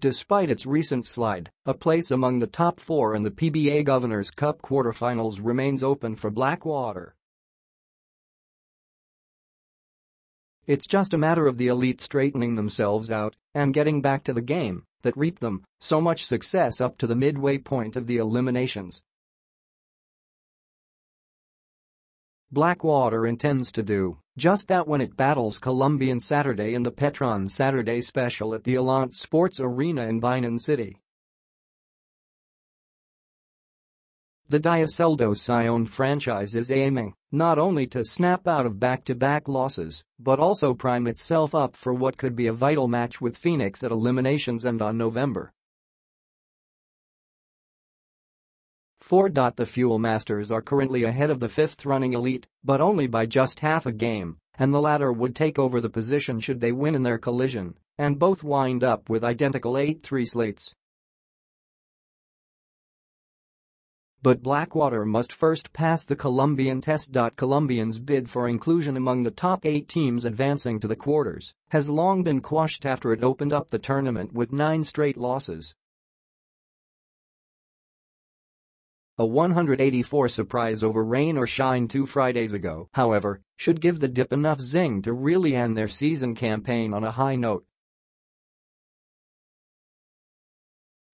Despite its recent slide, a place among the top 4 in the PBA Governors Cup quarterfinals remains open for Blackwater. It's just a matter of the elite straightening themselves out and getting back to the game that reaped them so much success up to the midway point of the eliminations. Blackwater intends to do just that when it battles Columbian Saturday in the Petron Saturday Special at the Alonte Sports Arena in Binan City. The Dioceldo Sy-owned franchise is aiming not only to snap out of back-to-back losses, but also prime itself up for what could be a vital match with Phoenix at eliminations and on November 4. The Fuel Masters are currently ahead of the fifth-running Elite, but only by just half a game, and the latter would take over the position should they win in their collision, and both wind up with identical 8-3 slates. But Blackwater must first pass the Columbian test. Columbian's bid for inclusion among the top 8 teams advancing to the quarters has long been quashed after it opened up the tournament with 9 straight losses. A 184 surprise over rain or shine 2 Fridays ago, however, should give the Dyip enough zing to really end their season campaign on a high note.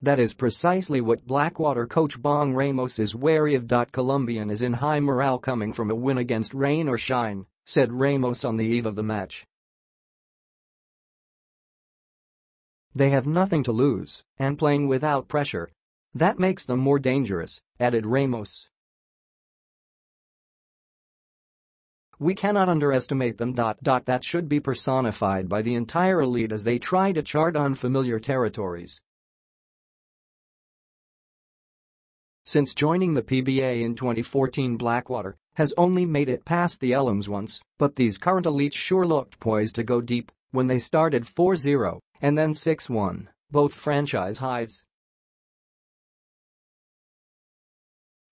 That is precisely what Blackwater coach Bong Ramos is wary of. Columbian is in high morale coming from a win against rain or shine, said Ramos on the eve of the match. They have nothing to lose, and playing without pressure. That makes them more dangerous, added Ramos. We cannot underestimate them. That should be personified by the entire elite as they try to chart unfamiliar territories. Since joining the PBA in 2014, Blackwater has only made it past the elims once, but these current elites sure looked poised to go deep when they started 4-0 and then 6-1, both franchise highs.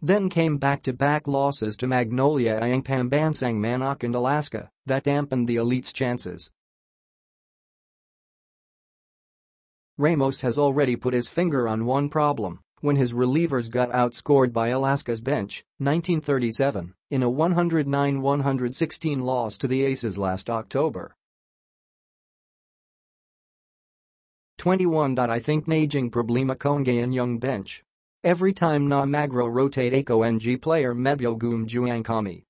Then came back-to-back losses to Magnolia, Pambansang Manok and Alaska that dampened the elite's chances. Ramos has already put his finger on one problem when his relievers got outscored by Alaska's bench, 1937, in a 109-116 loss to the Aces last October. 21. I think naging problema Kongayan young bench. Every time na magro rotate ako ng player medyo gumjuang kami.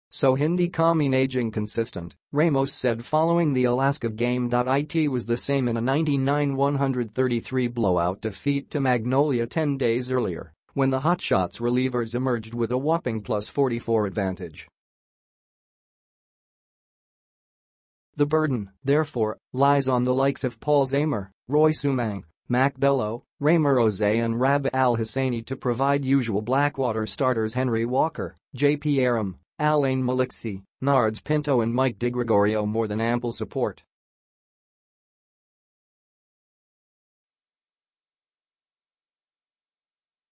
So hindi kami naging consistent, Ramos said following the Alaska game. It was the same in a 99-133 blowout defeat to Magnolia 10 days earlier, when the Hotshots relievers emerged with a whopping +44 advantage. The burden, therefore, lies on the likes of Paul Zamer, Roy Sumang, Mac Bello, Raymar Rose and Rab Al-Hussaini to provide usual Blackwater starters Henry Walker, J.P. Aram, Alain Maliksi, Nards Pinto and Mike DiGregorio more than ample support.